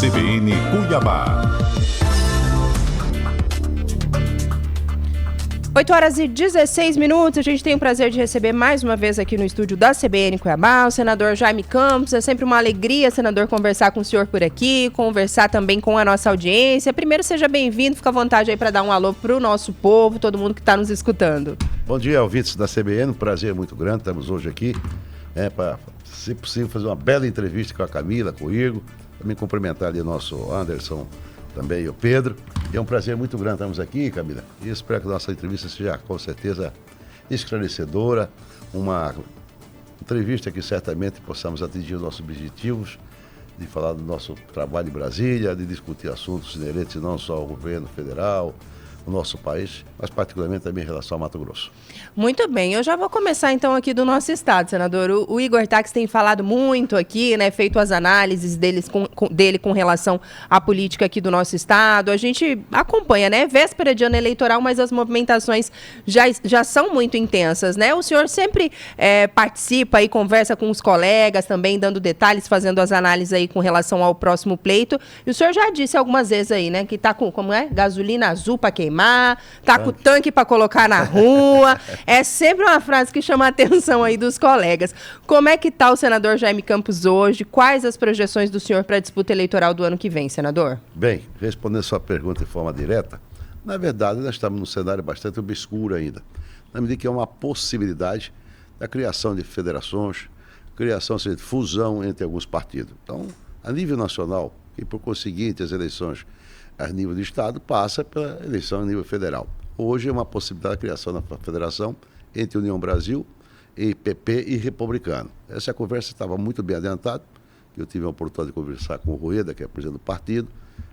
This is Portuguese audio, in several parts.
CBN Cuiabá. 8h16, a gente tem o prazer de receber mais uma vez aqui no estúdio da CBN Cuiabá o senador Jaime Campos. É sempre uma alegria, senador, conversar com o senhor por aqui, conversar também com a nossa audiência. Primeiro, seja bem-vindo, fica à vontade aí para dar um alô para o nosso povo, todo mundo que está nos escutando. Bom dia, ouvintes da CBN, um prazer muito grande, estamos hoje aqui para, se possível, fazer uma bela entrevista com a Camila, com o Igor, também cumprimentar ali o nosso Anderson, também o Pedro. E é um prazer muito grande estarmos aqui, Camila, e espero que a nossa entrevista seja, com certeza, esclarecedora, uma entrevista que certamente possamos atingir os nossos objetivos, de falar do nosso trabalho em Brasília, de discutir assuntos inerentes não só ao governo federal, o nosso país, mas particularmente também em relação ao Mato Grosso. Muito bem, eu já vou começar então aqui do nosso estado, senador. O Igor Taques tem falado muito aqui, né, feito as análises dele com relação à política aqui do nosso estado. A gente acompanha, né, véspera de ano eleitoral, mas as movimentações já são muito intensas, né? O senhor sempre participa e conversa com os colegas também, dando detalhes, fazendo as análises aí com relação ao próximo pleito. E o senhor já disse algumas vezes aí, né, que tá com, gasolina azul para queimar, tá com o tanque para colocar na rua. É sempre uma frase que chama a atenção aí dos colegas. Como é que está o senador Jaime Campos hoje? Quais as projeções do senhor para a disputa eleitoral do ano que vem, senador? Bem, respondendo a sua pergunta de forma direta, na verdade nós estamos num cenário bastante obscuro ainda, na medida que é uma possibilidade da criação de federações, criação, seja, de fusão entre alguns partidos. Então, a nível nacional, e por conseguinte as eleições a nível de Estado, passa pela eleição a nível federal. Hoje é uma possibilidade da criação da federação entre União Brasil, e PP e Republicano. Essa conversa estava muito bem adiantada, eu tive a oportunidade de conversar com o Rueda, que é presidente do partido,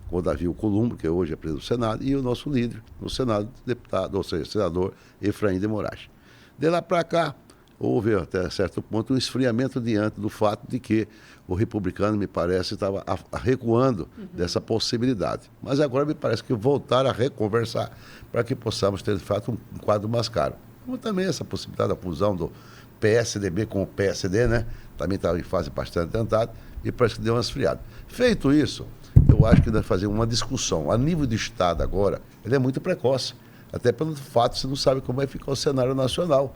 com o Davi Alcolumbre, que hoje é presidente do Senado, e o nosso líder no Senado, deputado, ou seja, senador Efraim de Moraes. De lá para cá, houve até certo ponto um esfriamento diante do fato de que o republicano, me parece, estava recuando dessa possibilidade. Mas agora me parece que voltar a reconversar para que possamos ter, de fato, um quadro mais caro. Como também essa possibilidade da fusão do PSDB com o PSD, né? Também estava em fase bastante adiantada e parece que deu uma esfriada. Feito isso, eu acho que deve fazer uma discussão. A nível de Estado agora, ele é muito precoce. Até pelo fato de você não sabe como vai ficar o cenário nacional.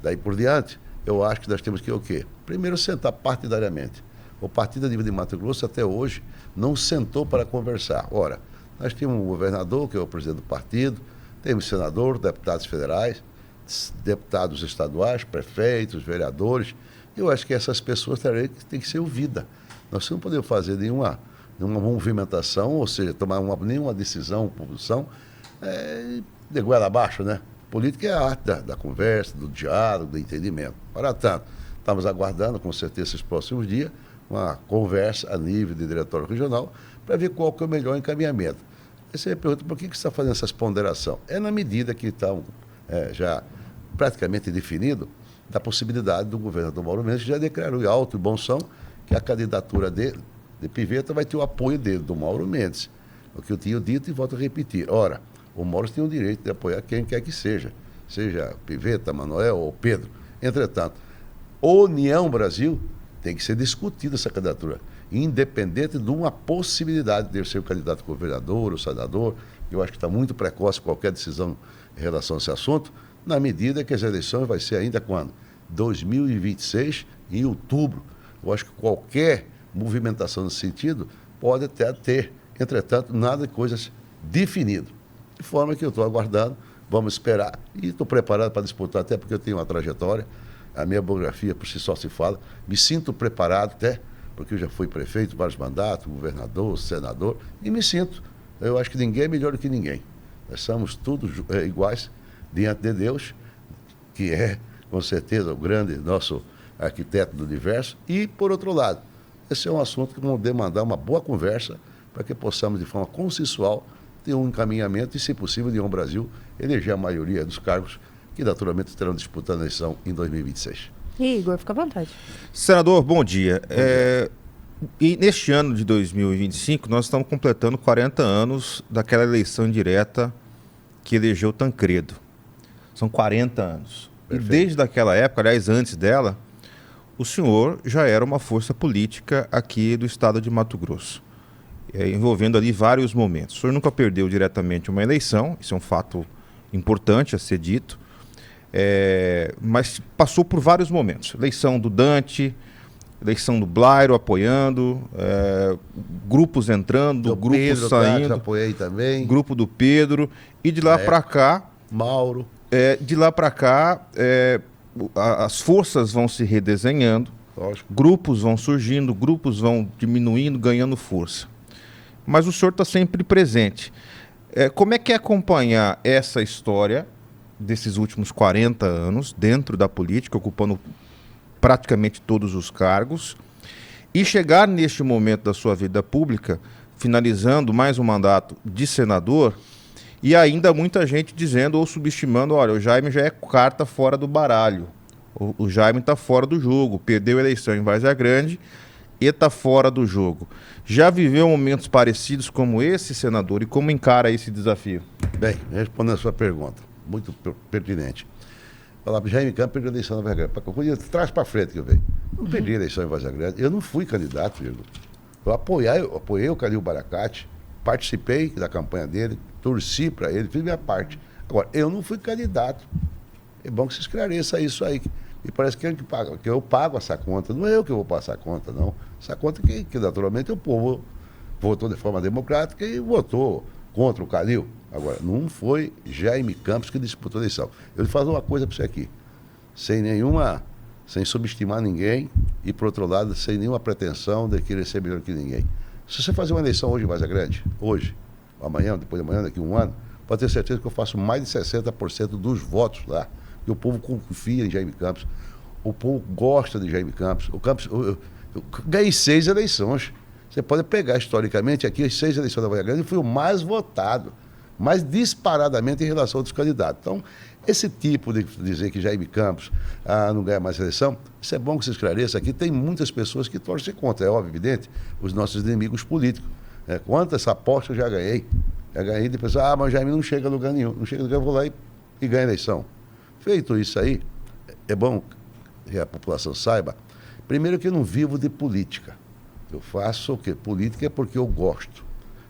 Daí por diante, eu acho que nós temos que o quê? Primeiro, sentar partidariamente. O partido a nível de Mato Grosso, até hoje, não sentou para conversar. Ora, nós temos um governador, que é o presidente do partido, temos senador, deputados federais, deputados estaduais, prefeitos, vereadores. Eu acho que essas pessoas têm que ser ouvidas. Nós não podemos fazer nenhuma movimentação, ou seja, tomar nenhuma decisão, posição, de goela abaixo, né? Política é a arte da conversa, do diálogo, do entendimento. Para tanto, estamos aguardando, com certeza, esses próximos dias, uma conversa a nível de diretório regional para ver qual que é o melhor encaminhamento. Aí você me pergunta, por que você está fazendo essas ponderações? É na medida que estão já praticamente definido da possibilidade do governador Mauro Mendes já declarou em alto e bom som que a candidatura dele, de Piveta, vai ter o apoio dele, do Mauro Mendes. O que eu tinha dito e volto a repetir. Ora, o Mauro tem o direito de apoiar quem quer que seja Piveta, Manuel ou Pedro. Entretanto, União Brasil tem que ser discutida essa candidatura, independente de uma possibilidade de ser o candidato a governador ou senador. Eu acho que está muito precoce qualquer decisão em relação a esse assunto, na medida que as eleições vai ser ainda quando? 2026, em outubro. Eu acho que qualquer movimentação nesse sentido pode até ter, entretanto, nada de coisas definidas. De forma que eu estou aguardando, vamos esperar, e estou preparado para disputar, até porque eu tenho uma trajetória, a minha biografia por si só se fala, me sinto preparado até, porque eu já fui prefeito, vários mandatos, governador, senador, e me sinto. Eu acho que ninguém é melhor do que ninguém. Nós somos todos iguais diante de Deus, que é, com certeza, o grande nosso arquiteto do universo. E, por outro lado, esse é um assunto que vamos demandar uma boa conversa para que possamos, de forma consensual, ter um encaminhamento e, se possível, União Brasil eleger a maioria dos cargos que, naturalmente, estarão disputando a eleição em 2026. Igor, fica à vontade. Senador, bom dia. E neste ano de 2025, nós estamos completando 40 anos daquela eleição indireta que elegeu Tancredo. São 40 anos. Perfeito. E desde aquela época, aliás, antes dela, o senhor já era uma força política aqui do estado de Mato Grosso. envolvendo ali vários momentos. O senhor nunca perdeu diretamente uma eleição, isso é um fato importante a ser dito, mas passou por vários momentos. Eleição do Dante, eleição do Blairo apoiando, grupos entrando, grupos Pedro, saindo, apoiei também. grupo do Pedro, e de lá para cá... Mauro. De lá para cá, as forças vão se redesenhando, Lógico. grupos vão surgindo, grupos vão diminuindo, ganhando força. Mas o senhor está sempre presente. Como é que é acompanhar essa história desses últimos 40 anos dentro da política, ocupando praticamente todos os cargos, e chegar neste momento da sua vida pública, finalizando mais um mandato de senador, e ainda muita gente dizendo ou subestimando, olha, o Jaime já é carta fora do baralho, o Jaime está fora do jogo, perdeu a eleição em Várzea Grande e está fora do jogo. Já viveu momentos parecidos como esse, senador, e como encara esse desafio? Bem, respondendo a sua pergunta, muito pertinente. Falar para Jaime Campos, perdeu a eleição na Várzea Grande. Traz para frente que eu vejo. Não perdi a eleição em Várzea Grande. Eu não fui candidato, Virgo. Eu apoiei o Calil Baracate, participei da campanha dele, torci para ele, fiz minha parte. Agora, eu não fui candidato. É bom que se esclareça isso aí. E parece que eu pago essa conta. Não é eu que vou passar a conta, não. Essa conta que naturalmente o povo votou de forma democrática e votou contra o Calil. Agora, não foi Jaime Campos que disputou a eleição. Eu lhe falo uma coisa para você aqui, sem subestimar ninguém e, por outro lado, sem nenhuma pretensão de querer ser melhor que ninguém. Se você fazer uma eleição hoje em Várzea Grande, hoje, amanhã, depois de amanhã, daqui a um ano, pode ter certeza que eu faço mais de 60% dos votos lá. E o povo confia em Jaime Campos. O povo gosta de Jaime Campos. Eu ganhei 6 eleições. Você pode pegar historicamente aqui as 6 eleições da Várzea Grande e fui o mais votado, mais disparadamente em relação a outros candidatos. Então, esse tipo de dizer que Jaime Campos não ganha mais eleição, isso é bom que se esclareça aqui. Tem muitas pessoas que torcem contra, é óbvio, evidente, os nossos inimigos políticos. Quantas apostas eu já ganhei? Já ganhei de pessoas, mas Jaime não chega a lugar nenhum. Não chega a lugar, eu vou lá e ganho a eleição. Feito isso aí, é bom que a população saiba, primeiro que eu não vivo de política. Eu faço o quê? Política é porque eu gosto.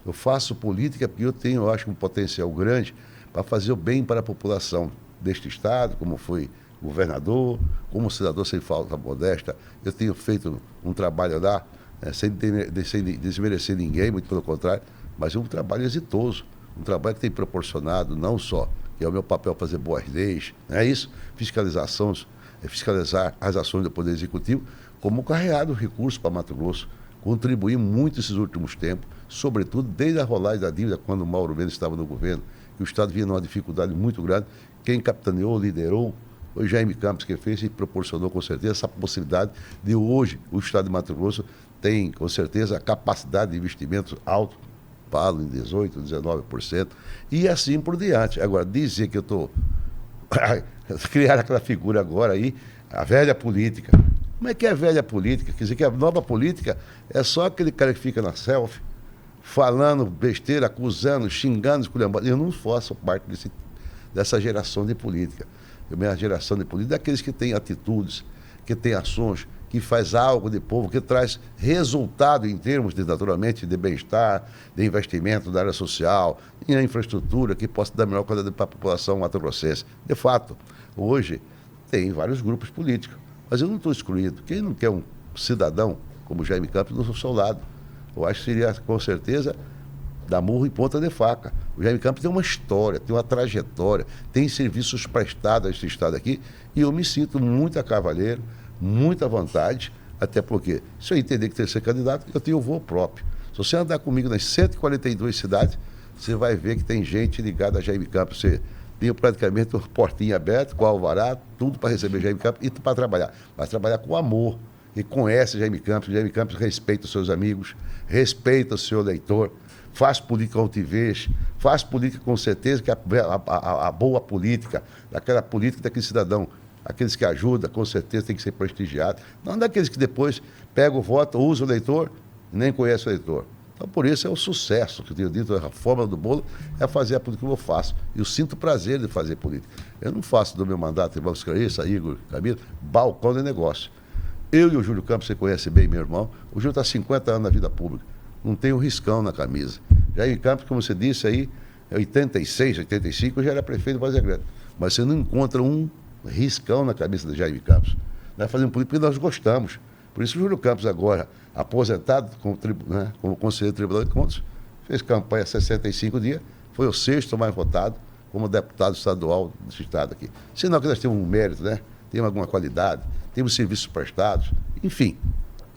Eu faço política porque eu acho, um potencial grande para fazer o bem para a população deste estado, como fui governador, como senador sem falta modesta. Eu tenho feito um trabalho lá, sem desmerecer ninguém, muito pelo contrário, mas um trabalho exitoso, um trabalho que tem proporcionado não só, que é o meu papel fazer boas leis, não é isso? Fiscalizar as ações do Poder Executivo, como carreado recursos para Mato Grosso. Contribuí muito esses últimos tempos, sobretudo desde a rolagem da dívida, quando o Mauro Mendes estava no governo, que o Estado vinha numa dificuldade muito grande. Quem capitaneou, liderou, foi Jaime Campos que fez e proporcionou com certeza essa possibilidade de hoje o Estado de Mato Grosso tem com certeza a capacidade de investimento alto, falo em 18%, 19%, e assim por diante. Agora, dizer que eu estou... criar aquela figura agora aí, a velha política. Como é que é a velha política? Quer dizer que a nova política é só aquele cara que fica na selfie, falando besteira, acusando, xingando, esculhambando. Eu não faço parte dessa geração de política. A minha geração de política é daqueles que têm atitudes, que têm ações, que faz algo de povo, que traz resultado em termos de, naturalmente, de bem-estar, de investimento da área social, em infraestrutura, que possa dar melhor qualidade para a população mato-grossense. De fato, hoje tem vários grupos políticos, mas eu não estou excluído. Quem não quer um cidadão como Jaime Campos do seu lado? Eu acho que seria, com certeza, dar murro em ponta de faca. O Jaime Campos tem uma história, tem uma trajetória, tem serviços prestados a este estado aqui, e eu me sinto muito a cavaleiro, muita vontade, até porque, se eu entender que tem que ser candidato, eu tenho o voo próprio. Se você andar comigo nas 142 cidades, você vai ver que tem gente ligada a Jaime Campos. Você tem praticamente uma portinha aberta, com alvará, tudo para receber Jaime Campos e para trabalhar. Mas trabalhar com amor, e conhece Jaime Campos respeita os seus amigos, respeita o seu eleitor, faz política com altivez, faz política com certeza, que a boa política, aquela política daquele cidadão, aqueles que ajudam, com certeza tem que ser prestigiado. Não daqueles que depois pegam o voto, usam o eleitor e nem conhecem o eleitor. Então, por isso é o sucesso que eu tenho dito, a fórmula do bolo é fazer a política que eu faço. Eu sinto prazer de fazer política. Eu não faço do meu mandato, vamos Clarissa, Igor, Camilo, balcão de negócio. Eu e o Júlio Campos, você conhece bem, meu irmão, o Júlio está há 50 anos na vida pública. não tem um riscão na camisa. Jair Campos, como você disse aí, em 86, 85, já era prefeito de Várzea Grande. Mas você não encontra um riscão na cabeça de Jair Campos. Nós fazemos política porque nós gostamos. Por isso o Júlio Campos agora, aposentado como conselheiro do Tribunal de Contas, fez campanha há 65 dias, foi o 6º mais votado como deputado estadual desse estado aqui. Sinal que nós temos um mérito, né? Temos alguma qualidade, temos serviços prestados, enfim.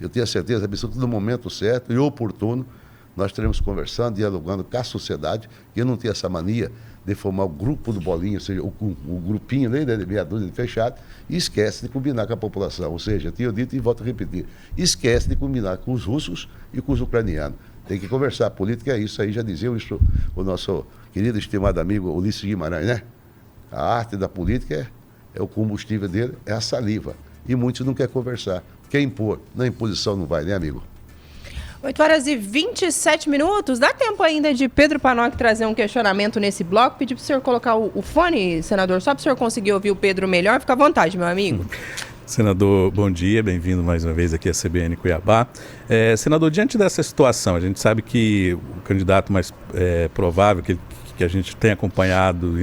Eu tenho a certeza absoluta que no momento certo e oportuno, nós estaremos conversando, dialogando com a sociedade, que eu não tenho essa mania de formar o grupo do Bolinha, ou seja, o grupinho né, de meia dúzia de fechado, e esquece de combinar com a população. Ou seja, eu tinha dito e volto a repetir, esquece de combinar com os russos e com os ucranianos. Tem que conversar. A política é isso aí, já dizia isso o nosso querido e estimado amigo Ulisses Guimarães, né? A arte da política é o combustível dele, é a saliva. E muitos não querem conversar. Quer impor. Na imposição não vai, né, amigo? 8h27. Dá tempo ainda de Pedro Panoc trazer um questionamento nesse bloco? Pedir para o senhor colocar o fone, senador, só para o senhor conseguir ouvir o Pedro melhor. Fica à vontade, meu amigo. Senador, bom dia, bem-vindo mais uma vez aqui à CBN Cuiabá. Senador, diante dessa situação, a gente sabe que o candidato mais provável que a gente tem acompanhado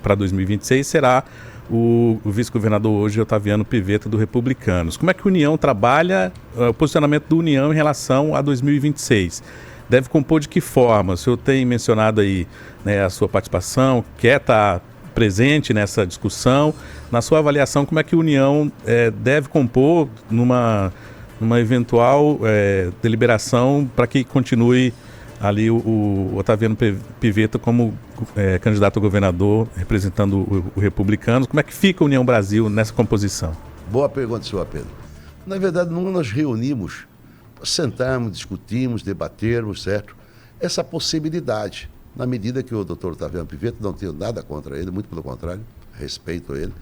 para 2026 será o vice-governador hoje, Otaviano Pivetta, do Republicanos. Como é que a União trabalha, o posicionamento da União em relação a 2026? Deve compor de que forma? O senhor tem mencionado aí né, a sua participação, quer estar presente nessa discussão. Na sua avaliação, como é que a União deve compor numa eventual deliberação para que continue ali o Otaviano Pivetta como candidato a governador, representando o Republicanos? Como é que fica a União Brasil nessa composição? Boa pergunta, senhor Pedro. Na verdade, nós nos reunimos, sentarmos, discutimos, debatermos, certo? Essa possibilidade, na medida que o doutor Otaviano Pivetta, não tenho nada contra ele, muito pelo contrário, respeito ele.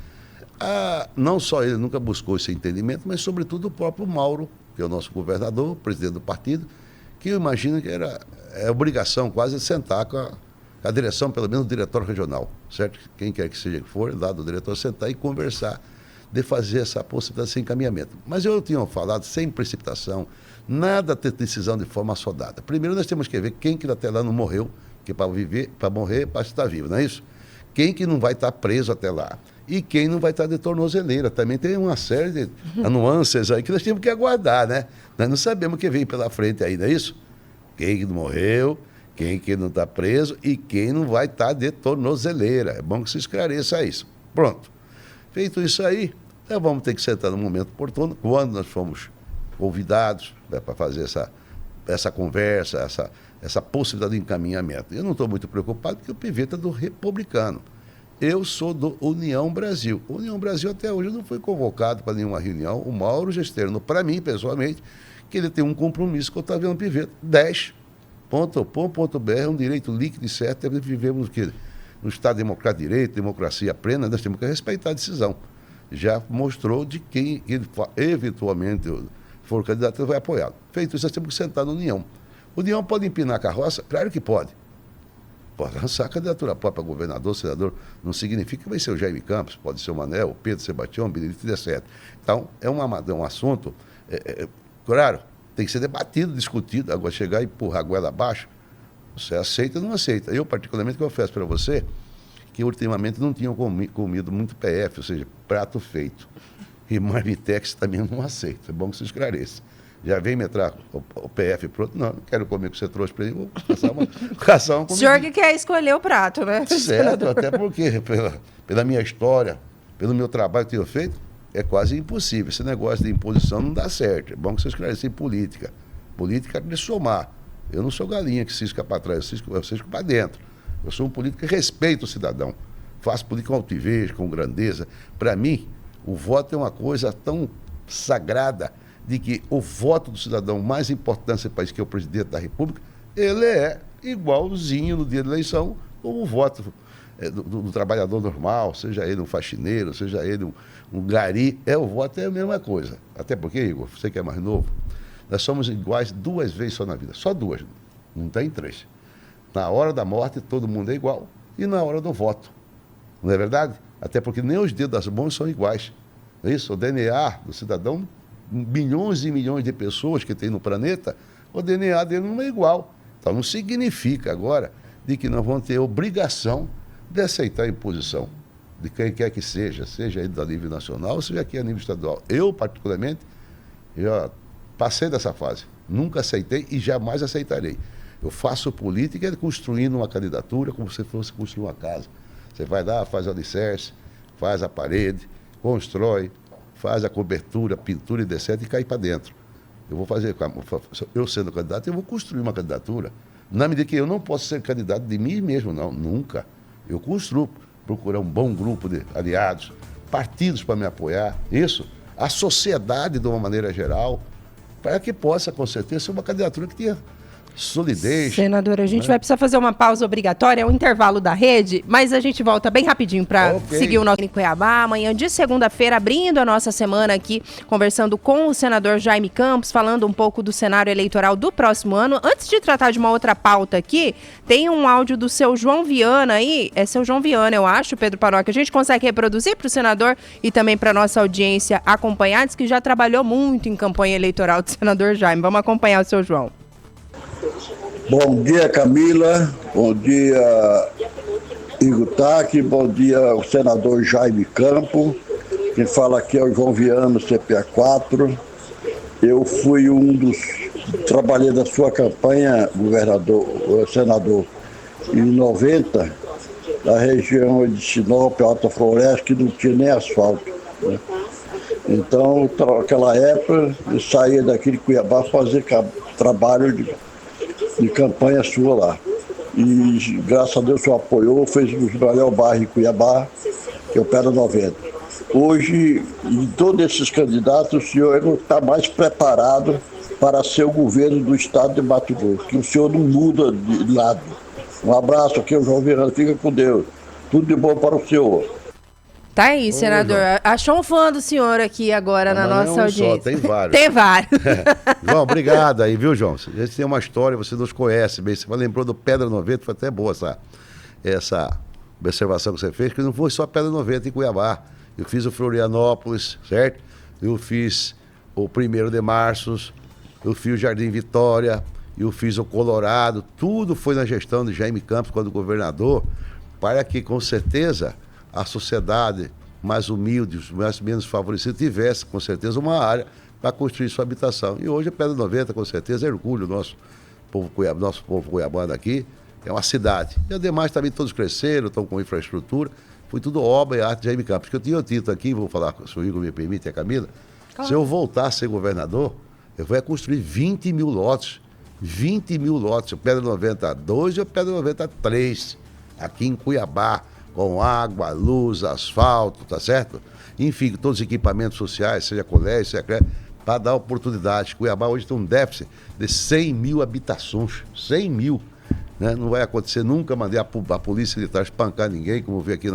Não só ele nunca buscou esse entendimento, mas sobretudo o próprio Mauro, que é o nosso governador, presidente do partido, que eu imagino que era obrigação quase de sentar com a direção, pelo menos o diretório regional, certo? Quem quer que seja que for, lá do diretor, sentar e conversar, de fazer essa possibilidade sem encaminhamento. Mas eu tinha falado sem precipitação, nada ter decisão de forma assodada. Primeiro nós temos que ver quem que até lá não morreu, que para morrer, para estar vivo, não é isso? Quem que não vai estar preso até lá? E quem não vai estar de tornozeleira. Também tem uma série de nuances aí que nós temos que aguardar, né? Nós não sabemos o que vem pela frente aí, não é isso? Quem que não morreu, quem que não está preso e quem não vai estar de tornozeleira. É bom que se esclareça isso. Pronto. Feito isso aí, nós vamos ter que sentar no momento oportuno, quando nós fomos convidados para fazer essa conversa, essa possibilidade de encaminhamento. Eu não estou muito preocupado porque o Pivetta é do Republicano. Eu sou do União Brasil. O União Brasil até hoje não foi convocado para nenhuma reunião. O Mauro já externou para mim, pessoalmente, que ele tem um compromisso com o Otaviano Pivetta. 10.com.br é um direito líquido e certo. Vivemos no Estado democrático de direito, democracia plena, nós temos que respeitar a decisão. Já mostrou de quem ele eventualmente for candidato, ele vai apoiá-lo. Feito isso, nós temos que sentar na União. A União pode empinar a carroça? Claro que pode. Pode lançar a candidatura própria a governador, senador, não significa que vai ser o Jaime Campos, pode ser o Manel, o Pedro Sebastião, o Benedito, etc. Então, é um assunto, claro, tem que ser debatido, discutido. Agora, chegar e empurrar a goela abaixo, você aceita ou não aceita? Eu, particularmente, confesso para você que, ultimamente, não tinham comido muito PF, ou seja, prato feito. E Marmitex também não aceita, é bom que se esclareça. Já vem me entrar o PF pronto? Não quero comer o que você trouxe para ele, vou caçar uma comida. O senhor que quer escolher o prato, né? Certo, até porque, pela minha história, pelo meu trabalho que tenho feito, é quase impossível. Esse negócio de imposição não dá certo. É bom que você esclareça em política. Política é de somar. Eu não sou galinha que cisca para trás, eu cisco para dentro. Eu sou um político que respeita o cidadão. Faço política com altivez, com grandeza. Para mim, o voto é uma coisa tão sagrada de que o voto do cidadão mais importante nesse país, que é o presidente da República, ele é igualzinho no dia da eleição como o voto do trabalhador normal, seja ele um faxineiro, seja ele um gari, o voto é a mesma coisa. Até porque, Igor, você que é mais novo, nós somos iguais 2 vezes só na vida, só 2, não tem 3. Na hora da morte todo mundo é igual e na hora do voto, não é verdade? Até porque nem os dedos das mãos são iguais, não é isso? O DNA do cidadão, milhões e milhões de pessoas que tem no planeta, o DNA dele não é igual. Então não significa agora de que nós vamos ter obrigação de aceitar a imposição de quem quer que seja aí a nível nacional, seja aqui a nível estadual. Eu, particularmente, já passei dessa fase. Nunca aceitei e jamais aceitarei. Eu faço política construindo uma candidatura como se fosse construir uma casa. Você vai lá, faz o alicerce, faz a parede, constrói, faz a cobertura, pintura e etc. e cai para dentro. Eu vou fazer, eu sendo candidato, eu vou construir uma candidatura. Na medida que eu não posso ser candidato de mim mesmo, não, nunca. Eu construo, procurar um bom grupo de aliados, partidos para me apoiar, isso, a sociedade de uma maneira geral, para que possa, com certeza, ser uma candidatura que tenha solidez. Senador, a gente vai precisar fazer uma pausa obrigatória, é um intervalo da rede, mas a gente volta bem rapidinho para seguir o nosso em Cuiabá. Amanhã de segunda-feira, abrindo a nossa semana aqui, conversando com o senador Jaime Campos, falando um pouco do cenário eleitoral do próximo ano. Antes de tratar de uma outra pauta aqui, tem um áudio do seu João Viana aí, é seu João Viana, eu acho, Pedro Paroca, a gente consegue reproduzir para o senador e também para nossa audiência acompanhar, diz que já trabalhou muito em campanha eleitoral do senador Jaime. Vamos acompanhar o seu João. Bom dia, Camila. Bom dia, Igor Taque. Bom dia, o senador Jaime Campos. Quem fala aqui é o João Viana, CPA 4. Eu fui trabalhei da sua campanha, senador, em 90, na região de Sinop, Alta Floresta, que não tinha nem asfalto, né? Então, naquela época, eu saía daqui de Cuiabá fazer trabalho de campanha sua lá. E graças a Deus o senhor apoiou, fez o melhor bairro em Cuiabá, que é o Pedra 90. Hoje, em todos esses candidatos, o senhor não está mais preparado para ser o governo do estado de Mato Grosso, que o senhor não muda de lado. Um abraço aqui, o João Viana, fica com Deus. Tudo de bom para o senhor. Tá aí, senador. Achou um fã do senhor aqui agora na nossa audiência. Só, tem vários. Tem vários. João, obrigado aí, viu, João? Você tem uma história, você nos conhece bem. Você lembrou do Pedra 90, foi até boa essa observação que você fez, que não foi só Pedra 90 em Cuiabá. Eu fiz o Florianópolis, certo? Eu fiz o 1º de Março, eu fiz o Jardim Vitória, eu fiz o Colorado. Tudo foi na gestão de Jaime Campos, quando governador, para que, com certeza, a sociedade mais humilde, os mais menos favorecidos, tivesse, com certeza, uma área para construir sua habitação. E hoje a Pedra 90, com certeza, é orgulho do nosso povo cuiabano aqui, é uma cidade. E ademais também todos cresceram, estão com infraestrutura, foi tudo obra e arte de Jaime Campos. Porque eu tinha o título aqui, vou falar, se o Igor me permite, a Camila, claro. Se eu voltar a ser governador, eu vou construir 20 mil lotes, 20 mil lotes, o Pedra 92 e o Pedra 93, aqui em Cuiabá, com água, luz, asfalto, tá certo? Enfim, todos os equipamentos sociais, seja colégio, seja crédito, para dar oportunidade. Cuiabá hoje tem um déficit de 100 mil habitações, 100 mil. Né? Não vai acontecer nunca mandar a polícia militar espancar ninguém, como eu vi aqui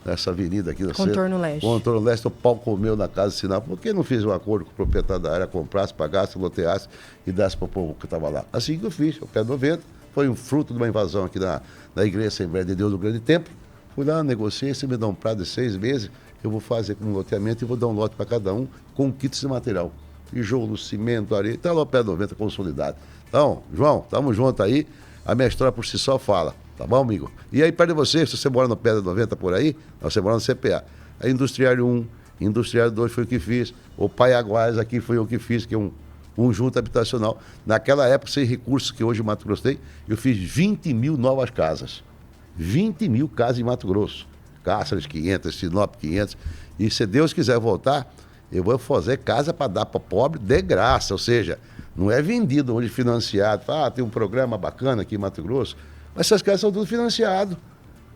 nessa avenida aqui. Contorno Leste. Contorno Leste, o pau comeu na casa de sinal. Por que não fiz um acordo com o proprietário da área, comprasse, pagasse, loteasse e desse para o povo que estava lá? Assim que eu fiz, o pé 90, foi um fruto de uma invasão aqui na Igreja Assembleia de Deus do Grande Templo. Fui lá, negociei, se me dá um prazo de 6 meses, eu vou fazer com um loteamento e vou dar um lote para cada um com kits de material. Tijolo, cimento, areia, está lá o pé 90 consolidado. Então, João, estamos juntos aí. A minha história por si só fala, tá bom, amigo? E aí, perto de você, se você mora no Pedra 90 por aí, você mora no CPA. A Industriário 1, Industriário 2 foi o que fiz. O Paiaguás aqui foi o que fiz, que é um junto habitacional. Naquela época, sem recursos que hoje o Mato Grosso tem, eu fiz 20 mil novas casas. 20 mil casas em Mato Grosso. Cáceres 500, Sinop 500. E se Deus quiser voltar, eu vou fazer casa para dar para pobre de graça. Ou seja, não é vendido hoje financiado. Tem um programa bacana aqui em Mato Grosso. Mas essas casas são tudo financiado.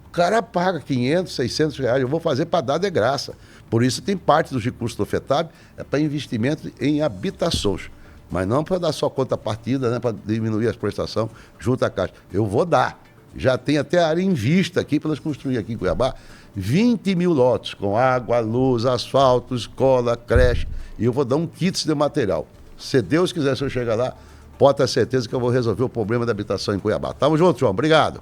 O cara paga 500, 600 reais. Eu vou fazer para dar de graça. Por isso tem parte dos recursos do FETAB é para investimento em habitações. Mas não para dar só contrapartida, né, para diminuir as prestações junto à Caixa. Eu vou dar. Já tem até a área em vista aqui para nós construir aqui em Cuiabá 20 mil lotes com água, luz, asfalto, escola, creche. E eu vou dar um kit de material. Se Deus quiser, se eu chegar lá, pode ter certeza que eu vou resolver o problema da habitação em Cuiabá. Tamo junto, João. Obrigado.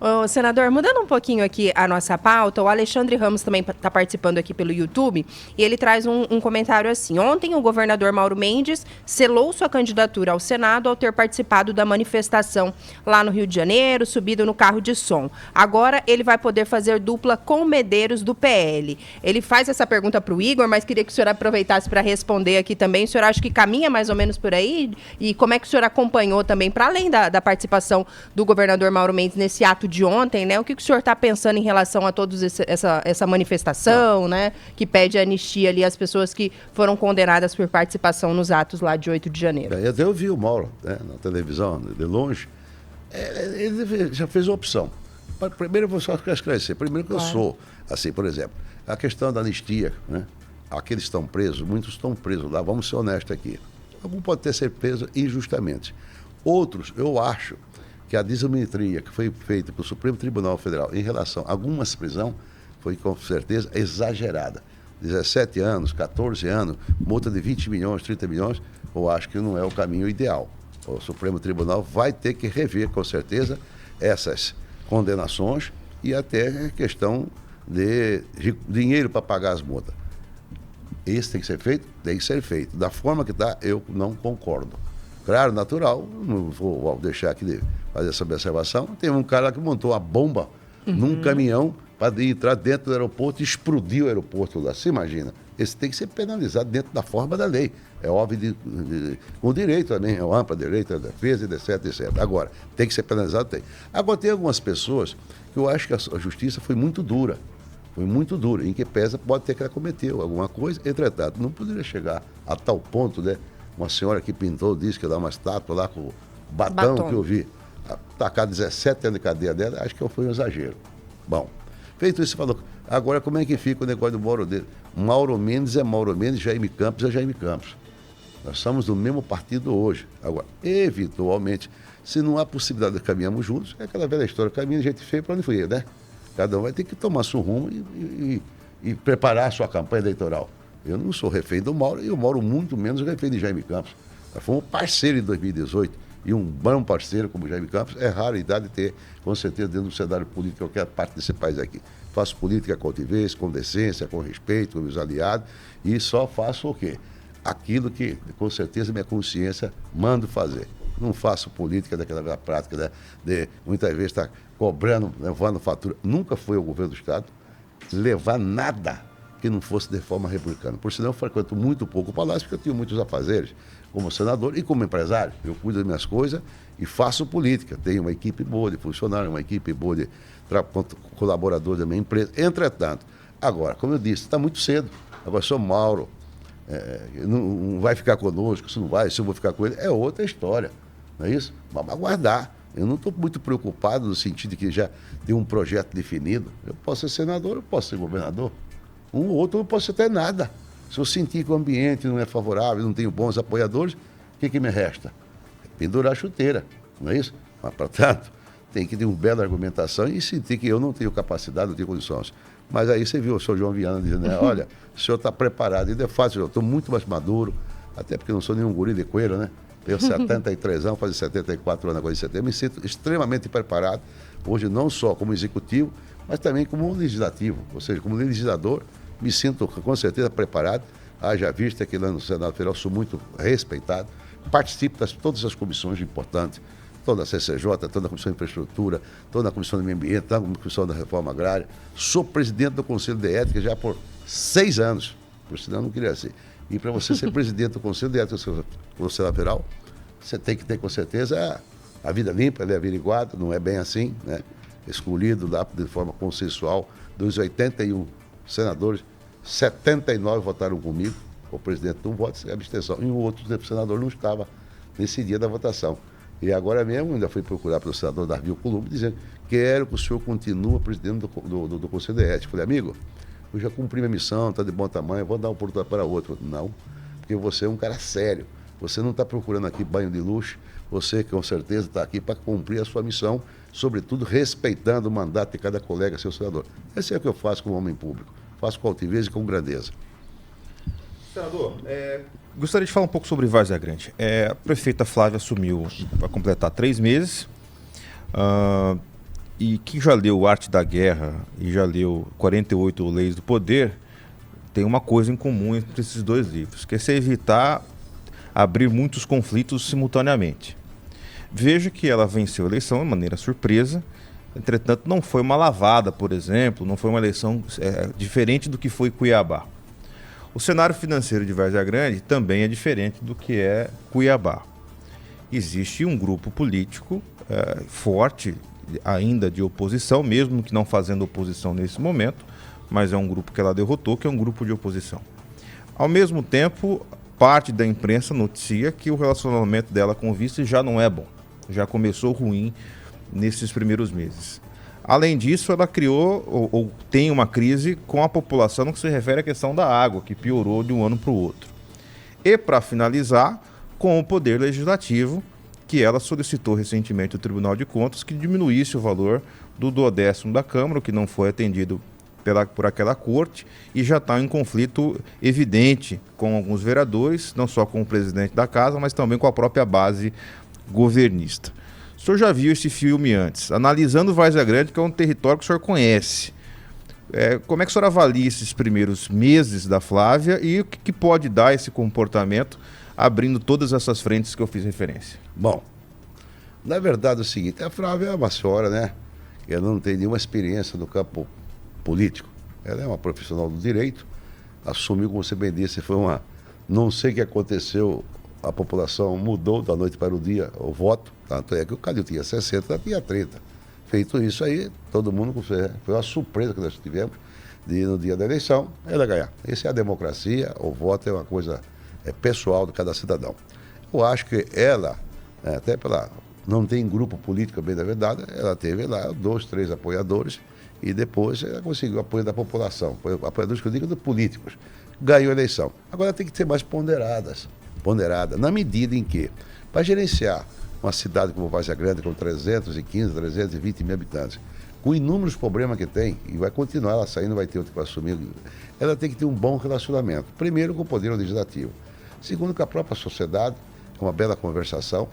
Ô, senador, mudando um pouquinho aqui a nossa pauta, o Alexandre Ramos também está participando aqui pelo YouTube e ele traz um comentário assim. Ontem o governador Mauro Mendes selou sua candidatura ao Senado ao ter participado da manifestação lá no Rio de Janeiro, subido no carro de som. Agora ele vai poder fazer dupla com Medeiros do PL. Ele faz essa pergunta para o Igor, mas queria que o senhor aproveitasse para responder aqui também. O senhor acha que caminha mais ou menos por aí? E como é que o senhor acompanhou também, para além da participação do governador Mauro Mendes nesse ato de ontem, né? O que o senhor está pensando em relação a todos essa manifestação, né? Que pede anistia ali às pessoas que foram condenadas por participação nos atos lá de 8 de janeiro. Eu vi o Mauro, né, na televisão, de longe. Ele já fez uma opção. Primeiro eu vou só esclarecer. Primeiro que eu sou, assim, por exemplo, a questão da anistia, né? Aqueles estão presos, muitos estão presos lá, vamos ser honestos aqui. Algum pode ter sido preso injustamente. Outros, eu acho que a desimetria que foi feita pelo Supremo Tribunal Federal em relação a algumas prisões foi com certeza exagerada. 17 anos, 14 anos, multa de 20 milhões, 30 milhões, eu acho que não é o caminho ideal. O Supremo Tribunal vai ter que rever, com certeza, essas condenações e até a questão de dinheiro para pagar as multas. Esse tem que ser feito? Tem que ser feito. Da forma que está, eu não concordo. Claro, natural, não vou deixar aqui de fazer essa observação. Tem um cara que montou a bomba num caminhão para entrar dentro do aeroporto e explodiu o aeroporto lá. Você imagina? Esse tem que ser penalizado dentro da forma da lei. É óbvio, com direito também, é amplo direito à defesa, etc, etc. Agora, tem que ser penalizado? Tem. Agora, tem algumas pessoas que eu acho que a justiça foi muito dura. Foi muito duro, em que pesa pode ter que ela cometeu alguma coisa, entretanto, não poderia chegar a tal ponto, né? Uma senhora que pintou, disse que ia dar uma estátua lá com o batom que eu vi, tacar 17 anos de cadeia dela, acho que foi um exagero. Bom, feito isso, falou, agora como é que fica o negócio do Mauro dele? Mauro Mendes é Mauro Mendes, Jaime Campos é Jaime Campos. Nós somos do mesmo partido hoje. Agora, eventualmente, se não há possibilidade de caminharmos juntos, é aquela velha história, caminho de gente feia para onde foi, né? Cada um vai ter que tomar seu rumo e preparar a sua campanha eleitoral. Eu não sou refém do Mauro e o Mauro muito menos refém de Jaime Campos. Nós fomos parceiro em 2018 e um bom parceiro como Jaime Campos é raridade ter, com certeza, dentro do cenário político de qualquer parte desse país aqui. Faço política com altivez, com decência, com respeito, com meus aliados e só faço o quê? Aquilo que, com certeza, minha consciência manda fazer. Não faço política daquela prática, né? De muitas vezes estar cobrando, levando fatura. Nunca foi o governo do Estado levar nada que não fosse de forma republicana. Por sinal, eu frequento muito pouco o Palácio, porque eu tenho muitos afazeres como senador e como empresário. Eu cuido das minhas coisas e faço política. Tenho uma equipe boa de funcionários, uma equipe boa de colaboradores da minha empresa. Entretanto, agora, como eu disse, está muito cedo. Agora, sou Mauro, não vai ficar conosco, se não vai, se eu vou ficar com ele, é outra história. Não é isso? Vamos aguardar. Eu não estou muito preocupado no sentido de que já tem um projeto definido. Eu posso ser senador, eu posso ser governador. Um ou outro eu não posso ter nada. Se eu sentir que o ambiente não é favorável, não tenho bons apoiadores, o que me resta? Pendurar a chuteira, não é isso? Mas, portanto, tem que ter uma bela argumentação e sentir que eu não tenho capacidade, não tenho condições. Mas aí você viu o senhor João Viana dizendo, né, olha, o senhor está preparado. E é fácil, eu estou muito mais maduro, até porque não sou nenhum guri de coelho, né? Tenho 73 anos, fazer 74 anos agora em setembro. Me sinto extremamente preparado, hoje não só como executivo, mas também como legislativo. Ou seja, como legislador, me sinto com certeza preparado. Haja vista que lá no Senado Federal sou muito respeitado. Participo de todas as comissões importantes, toda a CCJ, toda a Comissão de Infraestrutura, toda a Comissão do Meio Ambiente, toda a Comissão da Reforma Agrária. Sou presidente do Conselho de Ética já por 6 anos, por sinal não queria ser. E para você ser presidente do Conselho de Ética do Senado Federal, você tem que ter com certeza a vida limpa, ela é averiguada, não é bem assim, né? Escolhido lá de forma consensual, dos 81 senadores, 79 votaram comigo, o presidente não vota, sem abstenção, e o outro senador não estava nesse dia da votação. E agora mesmo, ainda fui procurar pelo senador Darvil Columbo, dizendo, quero que o senhor continue presidente do Conselho de Ética. Falei, amigo, eu já cumpri minha missão, está de bom tamanho, vou dar uma oportunidade para outro. Não, porque você é um cara sério, você não está procurando aqui banho de luxo, você com certeza está aqui para cumprir a sua missão, sobretudo respeitando o mandato de cada colega, seu senador. Esse é o que eu faço como homem público, faço com altivez e com grandeza. Senador, gostaria de falar um pouco sobre Várzea Grande. A prefeita Flávia assumiu para completar 3 meses, e quem já leu Arte da Guerra e já leu 48 Leis do Poder, tem uma coisa em comum entre esses 2 livros, que é se evitar abrir muitos conflitos simultaneamente. Veja que ela venceu a eleição de maneira surpresa, entretanto não foi uma lavada, por exemplo, não foi uma eleição diferente do que foi Cuiabá. O cenário financeiro de Várzea Grande também é diferente do que é Cuiabá. Existe um grupo político forte, ainda de oposição, mesmo que não fazendo oposição nesse momento, mas é um grupo que ela derrotou, que é um grupo de oposição. Ao mesmo tempo, parte da imprensa noticia que o relacionamento dela com o vice já não é bom, já começou ruim nesses primeiros meses. Além disso, ela criou ou tem uma crise com a população no que se refere à questão da água, que piorou de um ano para o outro. E, para finalizar, com o Poder Legislativo, que ela solicitou recentemente ao Tribunal de Contas que diminuísse o valor do 12º da Câmara, o que não foi atendido por aquela corte, e já está em conflito evidente com alguns vereadores, não só com o presidente da casa, mas também com a própria base governista. O senhor já viu esse filme antes, analisando Várzea Grande, que é um território que o senhor conhece. Como é que o senhor avalia esses primeiros meses da Flávia e o que pode dar esse comportamento, abrindo todas essas frentes que eu fiz referência? Bom, na verdade é o seguinte, a Flávia é uma senhora, né? Ela não tem nenhuma experiência no campo político. Ela é uma profissional do direito, assumiu, como você bem disse, foi uma... Não sei o que aconteceu, a população mudou da noite para o dia o voto, tanto é que o Calil tinha 60, ela tinha 30. Feito isso aí, todo mundo... Foi uma surpresa que nós tivemos de, no dia da eleição, ela ganhar. Essa é a democracia, o voto é uma coisa pessoal de cada cidadão. Eu acho que ela, até pela... Não tem grupo político, bem da verdade, ela teve lá 2, 3 apoiadores e depois ela conseguiu o apoio da população, apoiadores que eu digo de políticos. Ganhou a eleição. Agora tem que ser mais ponderada, na medida em que, para gerenciar uma cidade como Várzea Grande, com 315, 320 mil habitantes, com inúmeros problemas que tem, e vai continuar ela saindo, vai ter outro para assumir, ela tem que ter um bom relacionamento. Primeiro, com o Poder Legislativo. Segundo, com a própria sociedade, com uma bela conversação,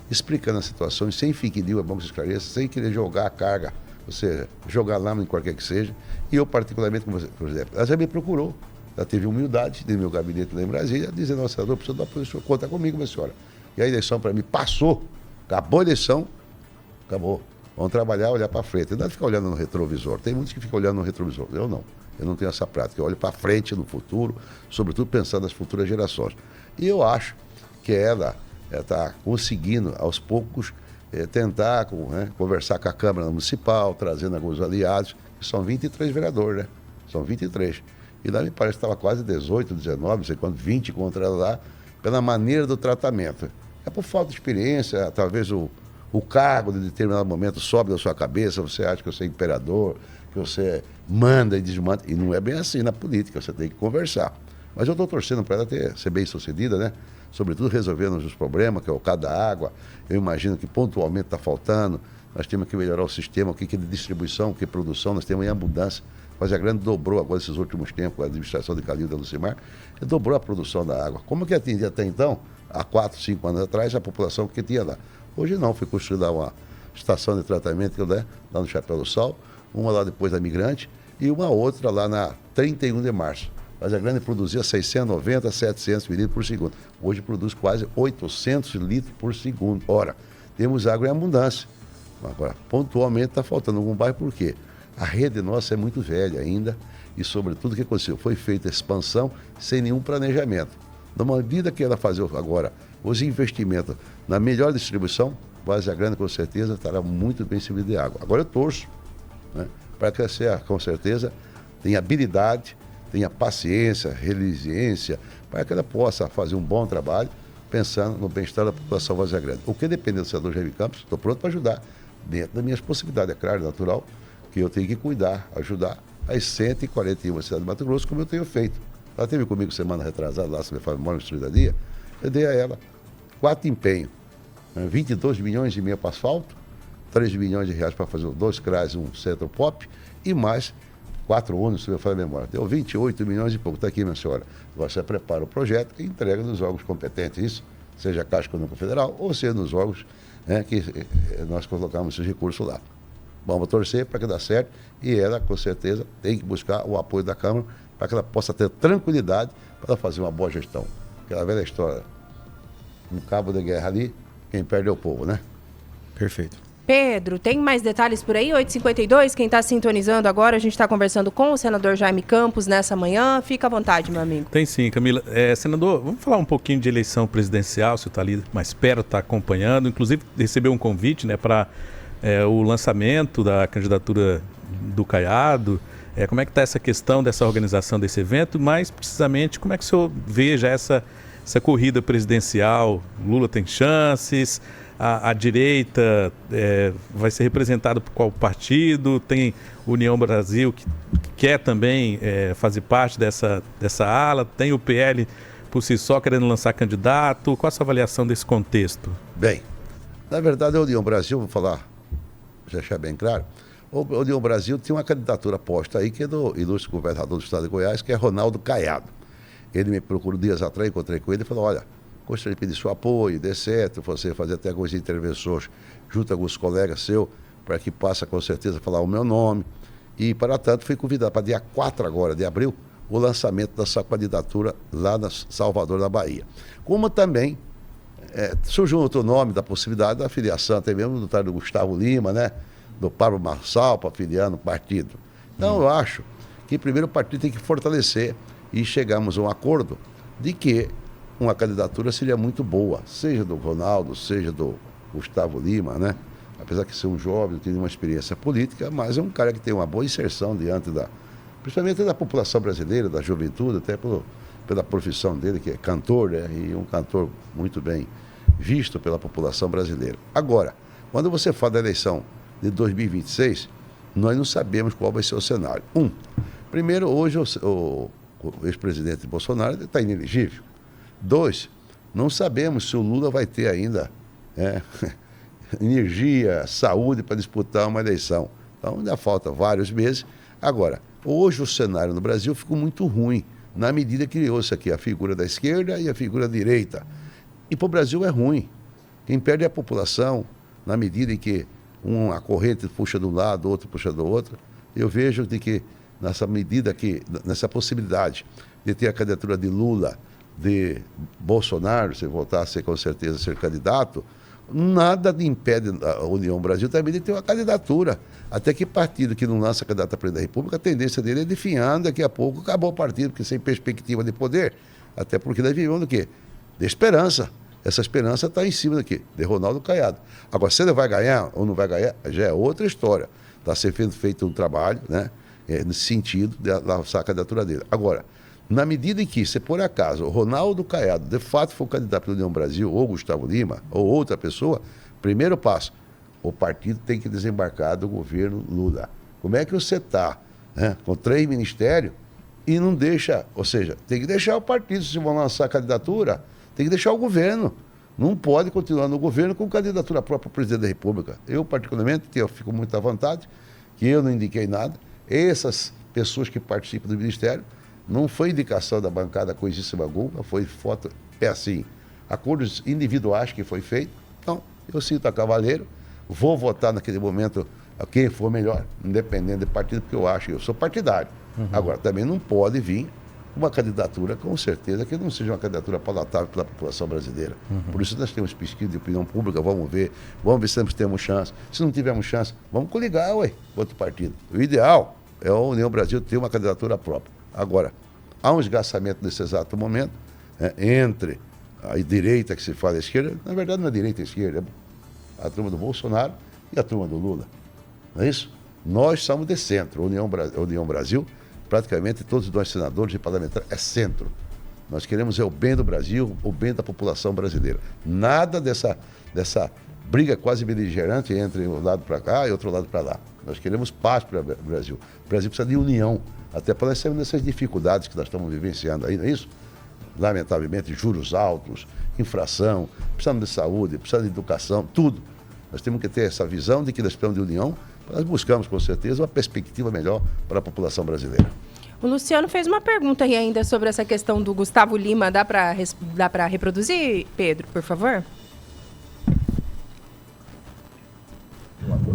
explicando as situações, sem fiquidil, é bom que se esclareça, sem querer jogar a carga, ou seja, jogar lama em qualquer que seja. E eu, particularmente, como você, por exemplo, ela já me procurou, ela teve humildade de meu gabinete lá em Brasília, dizendo: "Nossa, senador, preciso da apoio, conta comigo, minha senhora." E a eleição para mim passou, acabou a eleição, acabou. Vamos trabalhar, olhar para frente. Não dá de ficar olhando no retrovisor. Tem muitos que ficam olhando no retrovisor. Eu não. Eu não tenho essa prática. Eu olho para frente, no futuro, sobretudo pensando nas futuras gerações. E eu acho que ela está conseguindo, aos poucos, tentar conversar com a Câmara Municipal, trazendo alguns aliados, que são 23 vereadores, né? São 23. E lá me parece que estava quase 18, 19, não sei quanto, 20 contra ela lá, pela maneira do tratamento. É por falta de experiência, talvez o cargo de determinado momento sobe da sua cabeça, você acha que você é imperador, que você manda e desmanda. E não é bem assim na política, você tem que conversar. Mas eu estou torcendo para ela ser bem sucedida, né? Sobretudo resolvendo os problemas, que é o caso da água. Eu imagino que pontualmente está faltando. Nós temos que melhorar o sistema, o que é de distribuição, o que é produção, nós temos em abundância. Várzea Grande dobrou agora, esses últimos tempos, a administração de Calil da Lucimar, e dobrou a produção da água. Como que atendia até então, há 4, 5 anos atrás, a população que tinha lá? Hoje não, foi construída uma estação de tratamento lá no Chapéu do Sal, uma lá depois da Migrante e uma outra lá na 31 de março. Várzea Grande produzia 690, 700 mililitros por segundo. Hoje produz quase 800 litros por segundo. Ora, temos água em abundância. Agora, pontualmente está faltando algum bairro, por quê? A rede nossa é muito velha ainda e, sobretudo, o que aconteceu? Foi feita expansão sem nenhum planejamento. Numa medida que ela fazer agora os investimentos na melhor distribuição, Várzea Grande, com certeza, estará muito bem servido de água. Agora eu torço, né, para que ela, com certeza, tenha habilidade, tenha paciência, resiliência, para que ela possa fazer um bom trabalho, pensando no bem-estar da população Várzea Grande. O que depende do senador Jaime Campos, estou pronto para ajudar, dentro das minhas possibilidades, é claro, natural, que eu tenho que cuidar, ajudar as 141 cidades de Mato Grosso, como eu tenho feito. Ela esteve comigo semana retrasada, lá, sobre a memória do dia, eu dei a ela 4 empenhos, 22 milhões e meio para asfalto, 3 milhões de reais para fazer 2 CRAs, um centro pop, e mais 4 ônibus, se eu falar a memória. Deu 28 milhões e pouco. Está aqui, minha senhora. Você prepara o projeto e entrega nos órgãos competentes, isso, seja a Caixa Econômica Federal ou seja nos órgãos que nós colocamos esses recursos lá. Vamos torcer para que dê certo e ela, com certeza, tem que buscar o apoio da Câmara para que ela possa ter tranquilidade para ela fazer uma boa gestão. Aquela velha história, um cabo de guerra ali, quem perde é o povo, né? Perfeito. Pedro, tem mais detalhes por aí? 8h52, quem está sintonizando agora, a gente está conversando com o senador Jaime Campos nessa manhã. Fica à vontade, meu amigo. Tem sim, Camila. Senador, vamos falar um pouquinho de eleição presidencial, você está ali mais perto, está acompanhando. Inclusive, recebeu um convite, né, para o lançamento da candidatura do Caiado. Como é que está essa questão dessa organização desse evento? Mais precisamente, como é que o senhor vê já essa corrida presidencial? Lula tem chances? A direita vai ser representada por qual partido? Tem União Brasil que quer também fazer parte dessa ala? Tem o PL por si só querendo lançar candidato? Qual a sua avaliação desse contexto? Bem, na verdade a União Brasil, vou falar, já deixar bem claro, a União Brasil tem uma candidatura posta aí que é do ilustre governador do estado de Goiás, que é Ronaldo Caiado. Ele me procurou dias atrás, encontrei com ele e falou, olha, gostaria de pedir seu apoio, dê certo, você fazer até algumas intervenções junto a alguns colegas seus, para que possa com certeza falar o meu nome. E, para tanto, fui convidado para dia 4 agora de abril, o lançamento da sua candidatura lá na Salvador, na Bahia. Como também surgiu outro nome da possibilidade da filiação, até mesmo do tal Gustavo Lima, né? Do Pablo Marçal, para filiar no partido. Então, eu acho que primeiro o partido tem que fortalecer e chegamos a um acordo de que uma candidatura seria muito boa, seja do Ronaldo, seja do Gustavo Lima, né? Apesar de ser um jovem, não tem nenhuma experiência política, mas é um cara que tem uma boa inserção diante principalmente da população brasileira, da juventude, até pela profissão dele, que é cantor, né? E um cantor muito bem visto pela população brasileira. Agora, quando você fala da eleição de 2026, nós não sabemos qual vai ser o cenário. Primeiro, hoje o ex-presidente Bolsonaro está inelegível. 2, não sabemos se o Lula vai ter ainda energia, saúde para disputar uma eleição. Então ainda falta vários meses. Agora, hoje o cenário no Brasil ficou muito ruim, na medida que criou-se aqui a figura da esquerda e a figura da direita. E para o Brasil é ruim. Quem perde é a população, na medida em que uma corrente puxa de um lado, outra puxa do outro. Eu vejo de que nessa possibilidade de ter a candidatura de Lula, de Bolsonaro, se voltar a ser com certeza ser candidato, nada impede a União Brasil também de ter uma candidatura. Até que partido que não lança candidato a presidente da República, a tendência dele é definhar, daqui a pouco acabou o partido, porque sem perspectiva de poder. Até porque nós vivemos do quê? De esperança. Essa esperança está em cima daqui, de Ronaldo Caiado. Agora, se ele vai ganhar ou não vai ganhar, já é outra história. Está sendo feito um trabalho, né, nesse sentido de lançar a candidatura dele. Agora, na medida em que, se por acaso o Ronaldo Caiado de fato for candidato pela União Brasil, ou Gustavo Lima, ou outra pessoa, primeiro passo, o partido tem que desembarcar do governo Lula. Como é que você está, com 3 ministérios e não deixa, ou seja, tem que deixar o partido, se vão lançar a candidatura, tem que deixar o governo. Não pode continuar no governo com candidatura própria para presidente da República. Eu, particularmente, fico muito à vontade, que eu não indiquei nada. Essas pessoas que participam do ministério, não foi indicação da bancada Coisíssima alguma, foi foto, acordos individuais que foi feito. Então, eu sinto a cavaleiro, vou votar naquele momento a quem for melhor, independente do partido, porque eu acho que eu sou partidário. Agora, também não pode vir uma candidatura, com certeza, que não seja uma candidatura palatável pela população brasileira. Por isso nós temos pesquisa de opinião pública, vamos ver se nós temos chance. Se não tivermos chance, vamos coligar, outro partido. O ideal é a União Brasil ter uma candidatura própria. Agora, há um esgarçamento nesse exato momento entre a direita que se fala a esquerda, na verdade não é direita e esquerda, é a turma do Bolsonaro e a turma do Lula. Não é isso? Nós somos de centro, União Brasil, praticamente todos nós senadores e parlamentares é centro. Nós queremos o bem do Brasil, o bem da população brasileira. Nada dessa briga quase beligerante entre um lado para cá e outro lado para lá. Nós queremos paz para o Brasil. O Brasil precisa de união, até para nós sairmos dessas dificuldades que nós estamos vivenciando aí, não é isso? Lamentavelmente, juros altos, infração, precisamos de saúde, precisamos de educação, tudo. Nós temos que ter essa visão de que nós precisamos de união, nós buscamos, com certeza, uma perspectiva melhor para a população brasileira. O Luciano fez uma pergunta aí ainda sobre essa questão do Gustavo Lima. Dá para reproduzir, Pedro, por favor?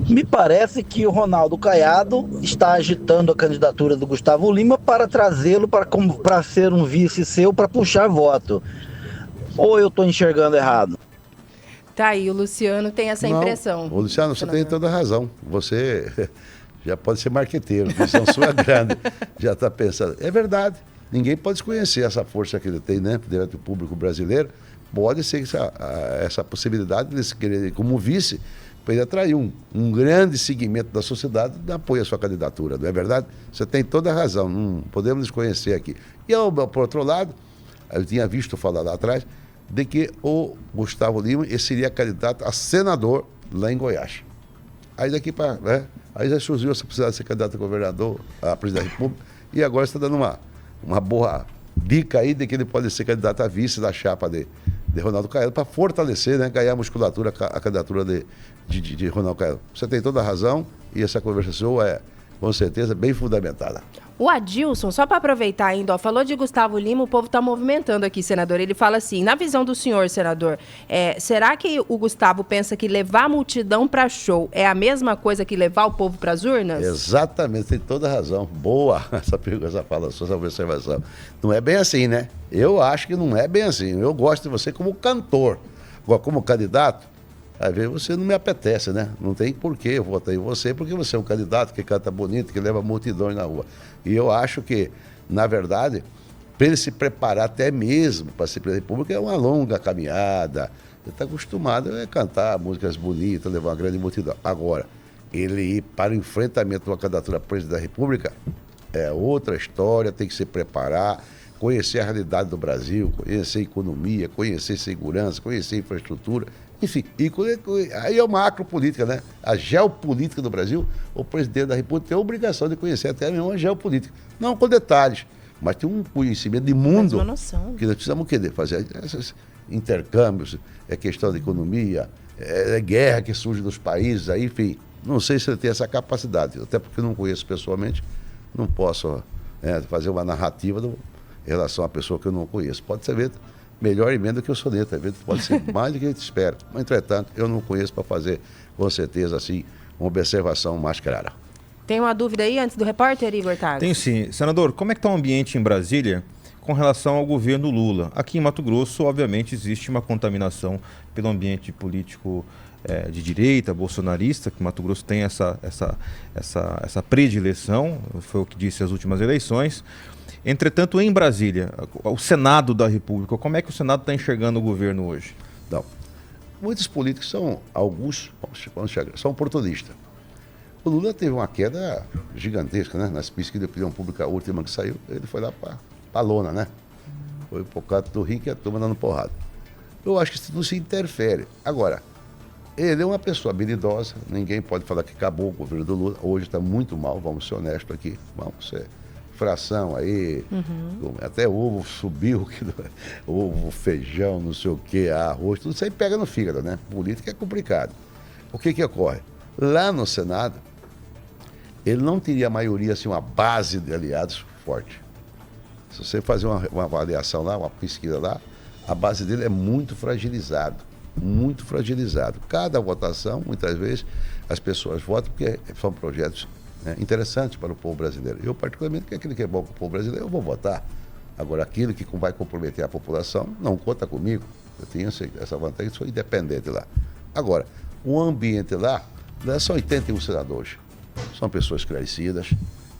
Me parece que o Ronaldo Caiado está agitando a candidatura do Gustavo Lima para trazê-lo para ser um vice seu, para puxar voto. Ou eu estou enxergando errado? Tá aí, o Luciano tem essa impressão. Ô, Luciano, você tem toda a razão. Você já pode ser marqueteiro, a visão sua é grande. Já está pensando. É verdade. Ninguém pode desconhecer essa força que ele tem, né? Diante do público brasileiro. Pode ser essa possibilidade de querer, como vice, para ele atrair um grande segmento da sociedade de apoio à sua candidatura, não é verdade? Você tem toda a razão, não podemos desconhecer aqui. E, por outro lado, eu tinha visto falar lá atrás, de que o Gustavo Lima seria candidato a senador lá em Goiás. Aí daqui para... Né, aí já surgiu essa possibilidade de ser candidato a governador, a presidente da República, e agora está dando uma boa dica aí de que ele pode ser candidato a vice da chapa de Ronaldo Caiado, para fortalecer, né, ganhar musculatura a candidatura de Ronaldo Caiado. Você tem toda a razão e essa conversação é, com certeza, bem fundamentada. O Adilson, só para aproveitar ainda, falou de Gustavo Lima, o povo está movimentando aqui, senador. Ele fala assim, na visão do senhor, senador, será que o Gustavo pensa que levar a multidão para show é a mesma coisa que levar o povo para as urnas? Exatamente, tem toda a razão. Boa essa fala, essa observação. Não é bem assim, né? Eu acho que não é bem assim. Eu gosto de você como cantor. Agora, como candidato, às vezes você não me apetece, né? Não tem porquê eu votar em você, porque você é um candidato que canta bonito, que leva multidões na rua. E eu acho que, na verdade, para ele se preparar até mesmo para ser presidente da República, é uma longa caminhada. Ele está acostumado a cantar músicas bonitas, levar uma grande multidão. Agora, ele ir para o enfrentamento de uma candidatura a presidente da República é outra história, tem que se preparar, conhecer a realidade do Brasil, conhecer a economia, conhecer segurança, conhecer infraestrutura. Enfim, aí é uma macropolítica, né? A geopolítica do Brasil, o presidente da República tem a obrigação de conhecer até mesmo a geopolítica. Não com detalhes, mas tem um conhecimento de mundo. Uma noção. Que nós precisamos fazer esses intercâmbios, é questão de economia, é guerra que surge dos países, aí, enfim. Não sei se ele tem essa capacidade, até porque eu não conheço pessoalmente, não posso fazer uma narrativa em relação à pessoa que eu não conheço. Pode ser melhor emenda que o soneto, pode ser mais do que a gente espera. Mas, entretanto, eu não conheço para fazer, com certeza, assim, uma observação mais clara. Tem uma dúvida aí antes do repórter, Igor Tagle? Tem sim. Senador, como é que está o ambiente em Brasília com relação ao governo Lula? Aqui em Mato Grosso, obviamente, existe uma contaminação pelo ambiente político de direita, bolsonarista, que Mato Grosso tem essa predileção, foi o que disse as últimas eleições. Entretanto, em Brasília, o Senado da República, como é que o Senado está enxergando o governo hoje? Não. Muitos políticos são oportunistas. O Lula teve uma queda gigantesca, né? Nas pesquisas de opinião pública, a última que saiu, ele foi lá para a lona, né? Foi pro canto do rio que a turma dando porrada. Eu acho que isso não se interfere. Agora, ele é uma pessoa habilidosa, ninguém pode falar que acabou o governo do Lula. Hoje está muito mal, vamos ser honestos aqui, vamos ser... fração aí, até ovo subiu, ovo, feijão, não sei o que, arroz, tudo isso aí pega no fígado, né? Política é complicado. O que ocorre? Lá no Senado, ele não teria maioria, assim, uma base de aliados forte. Se você fazer uma avaliação lá, uma pesquisa lá, a base dele é muito fragilizado, muito fragilizado. Cada votação, muitas vezes, as pessoas votam porque são projetos interessante para o povo brasileiro. Eu, particularmente, que aquilo que é bom para o povo brasileiro, eu vou votar. Agora, aquilo que vai comprometer a população, não conta comigo. Eu tenho essa vantagem, sou independente lá. Agora, o ambiente lá, são 81 senadores. São pessoas esclarecidas,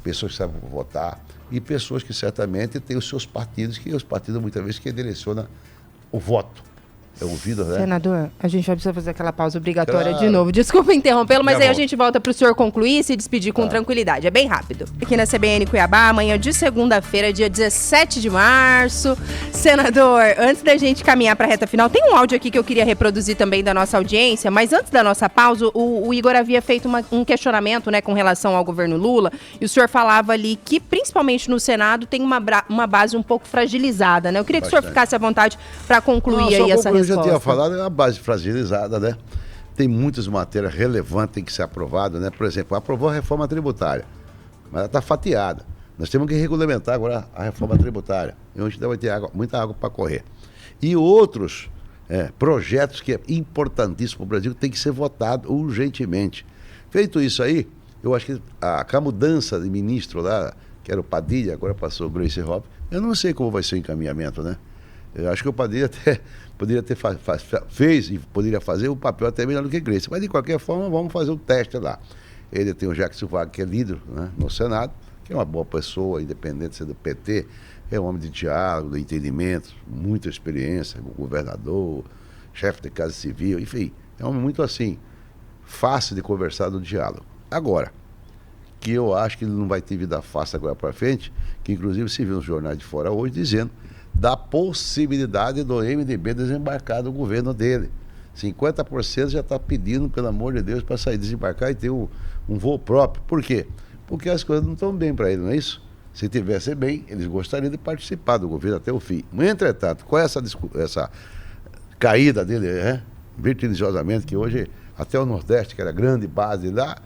pessoas que sabem votar e pessoas que certamente têm os seus partidos, que os partidos muitas vezes que direcionam o voto. É ouvido, né? Senador, a gente vai precisar fazer aquela pausa obrigatória de novo. Desculpa interrompê-lo, mas aí a gente volta para o senhor concluir e se despedir com tranquilidade. É bem rápido. Aqui na CBN Cuiabá, amanhã de segunda-feira, dia 17 de março. Senador, antes da gente caminhar para a reta final, tem um áudio aqui que eu queria reproduzir também da nossa audiência, mas antes da nossa pausa, o Igor havia feito um questionamento, né, com relação ao governo Lula, e o senhor falava ali que, principalmente no Senado, tem uma base um pouco fragilizada, né? Eu queria que o senhor ficasse à vontade para concluir aí essa resposta. Eu já tinha falado, é uma base fragilizada, né? tem muitas matérias relevantes que tem que ser aprovadas, né? Por exemplo, aprovou a reforma tributária, mas ela está fatiada. Nós temos que regulamentar agora a reforma tributária, e onde vai ter muita água para correr. E outros projetos que é importantíssimo para o Brasil, tem que ser votado urgentemente. Feito isso aí, eu acho que a mudança de ministro lá, que era o Padilha, agora passou o Gleice Hoppe, eu não sei como vai ser o encaminhamento, né? Eu acho que o Padilha até poderia ter fez e poderia fazer o papel até melhor do que Gleice, mas de qualquer forma vamos fazer o teste lá. Ele tem o Jacques Silvago, que é líder, né, no Senado, que é uma boa pessoa, independente de ser do PT, é um homem de diálogo, de entendimento, muita experiência, governador, chefe de Casa Civil, enfim, é um homem muito assim, fácil de conversar do diálogo. Agora, que eu acho que ele não vai ter vida fácil agora para frente, que inclusive se viu nos jornais de fora hoje dizendo da possibilidade do MDB desembarcar do governo dele. 50% já está pedindo, pelo amor de Deus, para sair, desembarcar e ter um voo próprio. Por quê? Porque as coisas não estão bem para ele, não é isso? Se tivesse bem, eles gostariam de participar do governo até o fim. Entretanto, com essa caída dele, vertiginosamente, que hoje até o Nordeste, que era a grande base lá,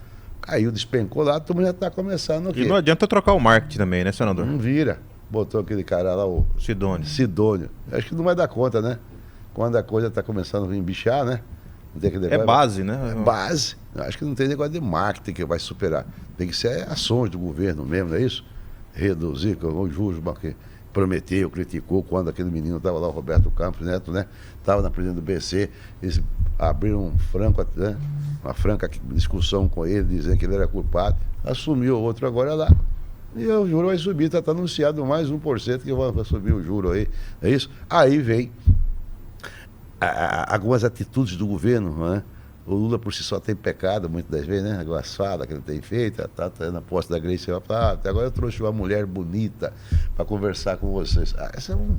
caiu, despencou lá, todo mundo já está começando aqui. E não adianta trocar o marketing também, né, senador? Não vira. Botou aquele cara lá, o Sidônio. Acho que não vai dar conta, né? Quando a coisa está começando a embichar, né? Não tem aquele negócio, base, né? É base. Acho que não tem negócio de marketing que vai superar. Tem que ser ações do governo mesmo, não é isso? Reduzir os juros, que prometeu, criticou quando aquele menino estava lá, o Roberto Campos Neto, né? Estava na presidência do BC, eles abriram uma franca discussão com ele, dizendo que ele era culpado. Assumiu o outro agora lá. E o juro vai subir, está anunciado mais 1% que vai subir o juro aí, é isso? Aí vem algumas atitudes do governo, não é? O Lula por si só tem pecado, muitas das vezes, né? Algumas falas que ele tem feito, está na posse da Gleice, até agora eu trouxe uma mulher bonita para conversar com vocês. Essas são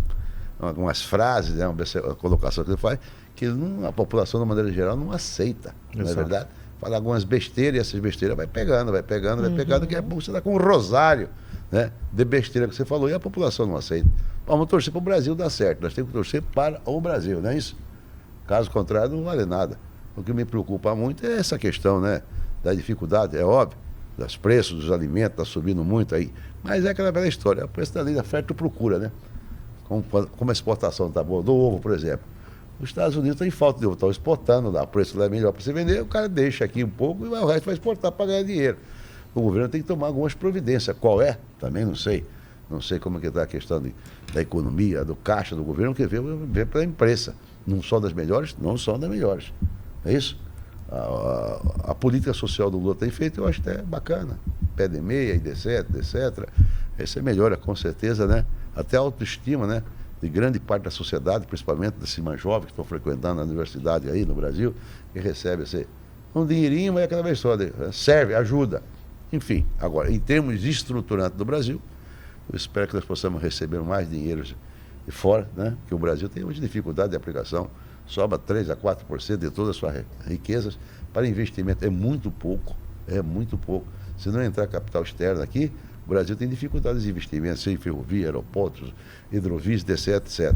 algumas frases, né? Uma colocação que ele faz, que a população, de maneira geral, não aceita, não é verdade? Fala algumas besteiras e essas besteiras vai pegando, que é bom você dar com um rosário, né, de besteira que você falou e a população não aceita. Vamos torcer para o Brasil dar certo, nós temos que torcer para o Brasil, não é isso? Caso contrário, não vale nada. O que me preocupa muito é essa questão, né, da dificuldade, é óbvio, dos preços dos alimentos, está subindo muito aí, mas é aquela velha história, o preço da lei da oferta e procura, né? Como a exportação está boa, do ovo, por exemplo. Os Estados Unidos estão em falta de ovo, estão exportando lá, o preço lá é melhor para você vender, o cara deixa aqui um pouco e o resto vai exportar para ganhar dinheiro. O governo tem que tomar algumas providências. Qual é? Também não sei. Não sei como é que está a questão da economia, do caixa do governo, que vê pela imprensa. Não são das melhores, não são das melhores. É isso? A política social do Lula tem feito, eu acho até bacana. Pé de meia, etc. Isso melhora com certeza, né? Até a autoestima, né? De grande parte da sociedade, principalmente desses mais jovens que estão frequentando a universidade aí no Brasil, que recebe um dinheirinho, mas é aquela vez só, serve, ajuda. Enfim, agora, em termos estruturantes do Brasil, eu espero que nós possamos receber mais dinheiro de fora, né? Que o Brasil tem muita dificuldade de aplicação, sobra 3 a 4% de todas as suas riquezas para investimento. É muito pouco. Se não entrar capital externo aqui, o Brasil tem dificuldades de investimento em ferrovia, aeroportos, hidrovias, etc.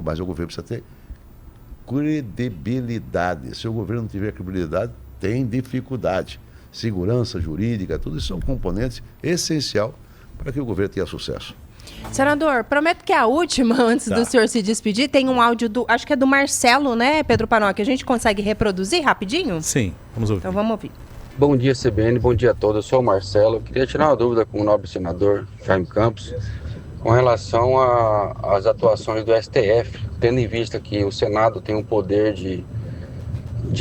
Mas o governo precisa ter credibilidade. Se o governo não tiver credibilidade, tem dificuldade. Segurança jurídica, tudo isso são componentes essenciais para que o governo tenha sucesso. Senador, prometo que é a última, antes do senhor se despedir, tem um áudio acho que é do Marcelo, né, Pedro Panoc? A gente consegue reproduzir rapidinho? Sim, vamos ouvir. Então vamos ouvir. Bom dia, CBN, bom dia a todos. Eu sou o Marcelo. Eu queria tirar uma dúvida com o nobre senador Jaime Campos com relação às atuações do STF, tendo em vista que o Senado tem o poder de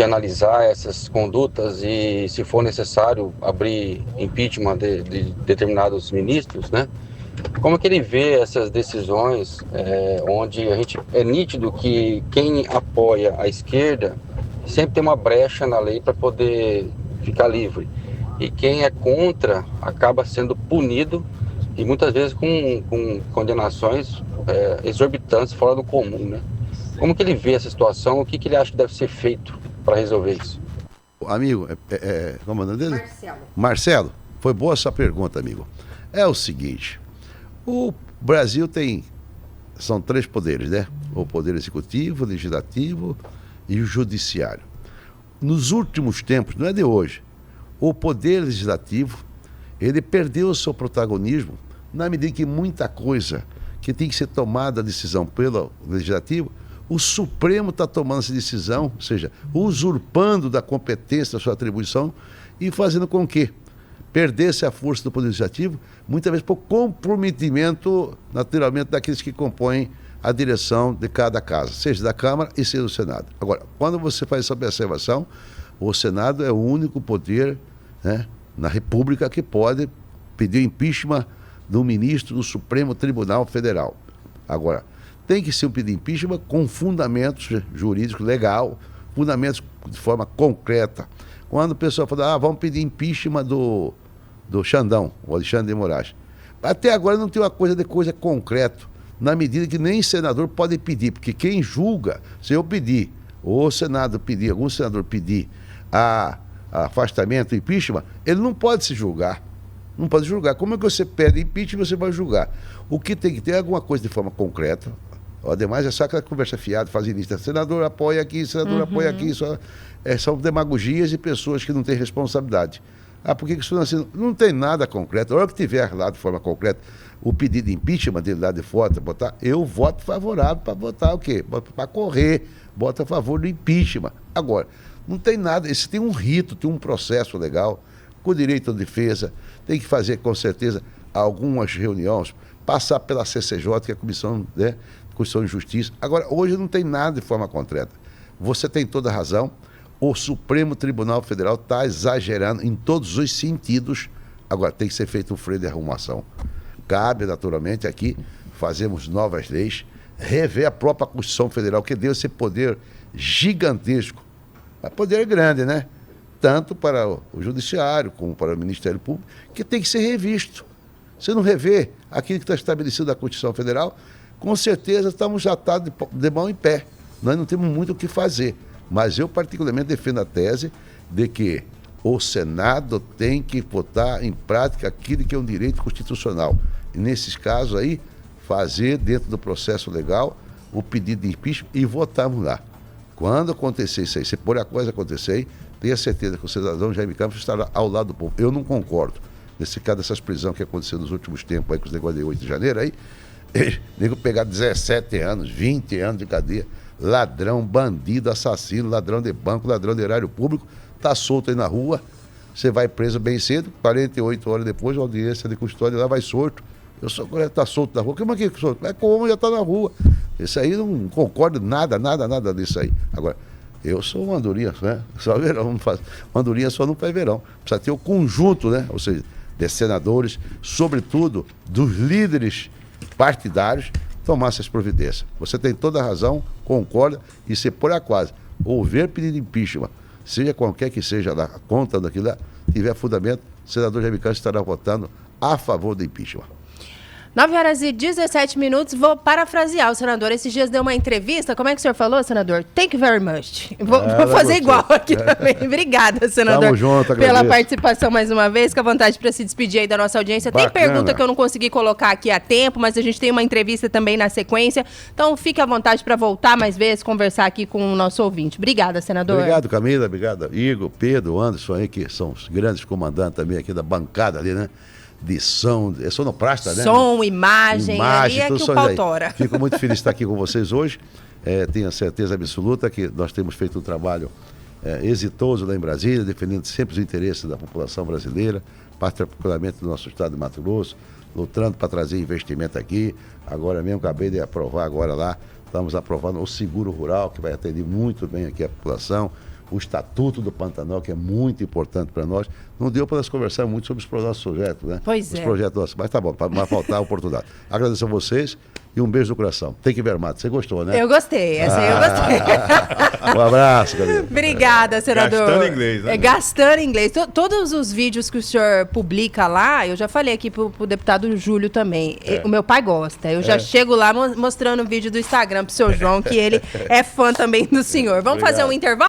analisar essas condutas e, se for necessário, abrir impeachment de determinados ministros, né? Como é que ele vê essas decisões onde é nítido que quem apoia a esquerda sempre tem uma brecha na lei para poder ficar livre, e quem é contra acaba sendo punido e muitas vezes com condenações exorbitantes, fora do comum, né? Como que ele vê essa situação? O que ele acha que deve ser feito para resolver isso? Amigo, como é o nome dele? Marcelo, foi boa essa pergunta, amigo. É o seguinte, o Brasil são 3 poderes, né? O poder executivo, o legislativo e o judiciário. nos últimos tempos, não é de hoje, o Poder Legislativo, ele perdeu o seu protagonismo na medida que muita coisa que tem que ser tomada a decisão pelo Legislativo, o Supremo está tomando essa decisão, ou seja, usurpando da competência da sua atribuição e fazendo com que perdesse a força do Poder Legislativo, muitas vezes por comprometimento, naturalmente, daqueles que compõem a direção de cada casa, seja da Câmara e seja do Senado. Agora, quando você faz essa observação, o Senado é o único poder, né, na República que pode pedir impeachment do ministro do Supremo Tribunal Federal. Agora, tem que ser um pedido de impeachment com fundamentos jurídicos, legal, fundamentos de forma concreta. Quando o pessoal fala, vamos pedir impeachment do Xandão, o Alexandre de Moraes. Até agora não tem uma coisa concreta, na medida que nem senador pode pedir, porque quem julga, se eu pedir, ou o Senado pedir, algum senador pedir afastamento, impeachment, ele não pode se julgar. Não pode julgar. Como é que você pede impeachment e você vai julgar? O que tem que ter é alguma coisa de forma concreta. Ademais, é só aquela conversa fiada, faz início. Senador apoia aqui, senador apoia aqui. São demagogias de pessoas que não têm responsabilidade. Por que isso não é assim? Não tem nada concreto. Na hora que tiver lá de forma concreta o pedido de impeachment dele lá de fora, eu voto favorável para votar o quê? Para correr, voto a favor do impeachment. Agora, não tem nada. Esse tem um rito, tem um processo legal, com direito à defesa, tem que fazer com certeza algumas reuniões, passar pela CCJ, que é a Comissão de Justiça. Agora, hoje não tem nada de forma concreta. Você tem toda a razão, o Supremo Tribunal Federal está exagerando em todos os sentidos. Agora, tem que ser feito um freio de arrumação. Cabe, naturalmente, aqui, fazermos novas leis, rever a própria Constituição Federal, que deu esse poder gigantesco. Mas poder grande, né? Tanto para o Judiciário como para o Ministério Público, que tem que ser revisto. Se não rever aquilo que está estabelecido na Constituição Federal, com certeza estamos já atados de mão em pé. Nós não temos muito o que fazer. Mas eu particularmente defendo a tese de que o Senado tem que botar em prática aquilo que é um direito constitucional. E nesses casos aí, fazer dentro do processo legal o pedido de impeachment e votarmos lá. Quando acontecer isso aí, se por a coisa acontecer, tenha certeza que o cidadão Jaime Campos estará ao lado do povo. Eu não concordo. Nesse caso dessas prisões que aconteceram nos últimos tempos, aí, com os negócios de 8 de janeiro, aí, nego pegar 17 anos, 20 anos de cadeia, ladrão, bandido, assassino, ladrão de banco, ladrão de erário público, tá solto aí na rua, você vai preso bem cedo, 48 horas depois, a audiência de custódia lá vai solto. Eu sou tá solto na rua. Como é que é solto? É como já tá na rua. Isso aí não concordo nada disso aí. Agora, eu sou uma andorinha, né? Só verão, uma andorinha só não faz verão. Precisa ter o conjunto, né? Ou seja, de senadores, sobretudo dos líderes partidários, tomar essas providências. Você tem toda a razão, concorda, e se por acaso houver pedido de impeachment, seja qualquer que seja lá, conta daquilo lá, tiver fundamento, o senador Jaime Campos estará votando a favor do impeachment. 9h17, vou parafrasear o senador. Esses dias deu uma entrevista, como é que o senhor falou, senador? Thank you very much. Vou fazer igual aqui também. Obrigada, senador, Tamo junto, pela participação mais uma vez. Fica à vontade para se despedir aí da nossa audiência. Bacana. Tem pergunta que eu não consegui colocar aqui a tempo, mas a gente tem uma entrevista também na sequência. Então fique à vontade para voltar mais vezes, conversar aqui com o nosso ouvinte. Obrigada, senador. Obrigado, Camila. Obrigado, Igor, Pedro, Anderson aí, que são os grandes comandantes também aqui da bancada ali, né? De som, é sonoplasta, né? Som, imagem ali é que o pau tora. Fico muito feliz de estar aqui com vocês hoje. Tenho a certeza absoluta que nós temos feito um trabalho exitoso lá em Brasília, defendendo sempre os interesses da população brasileira, particularmente do nosso estado de Mato Grosso, lutando para trazer investimento aqui. Agora mesmo, acabei de aprovar agora lá, estamos aprovando o seguro rural, que vai atender muito bem aqui a população. O Estatuto do Pantanal, que é muito importante para nós. Não deu para nós conversar muito sobre os nossos projetos, né? Pois os projetos nossos. Mas tá bom, vai faltar a oportunidade. Agradeço a vocês e um beijo no coração. Tem que ver, Mato. Você gostou, né? Eu gostei, essa aí eu gostei. Um abraço, Camila. Obrigada, senador. Gastando inglês, né? Gastando inglês. Todos os vídeos que o senhor publica lá, eu já falei aqui pro deputado Júlio também. O meu pai gosta. Eu já chego lá mostrando o vídeo do Instagram pro seu João, que ele é fã também do senhor. Vamos fazer um intervalo?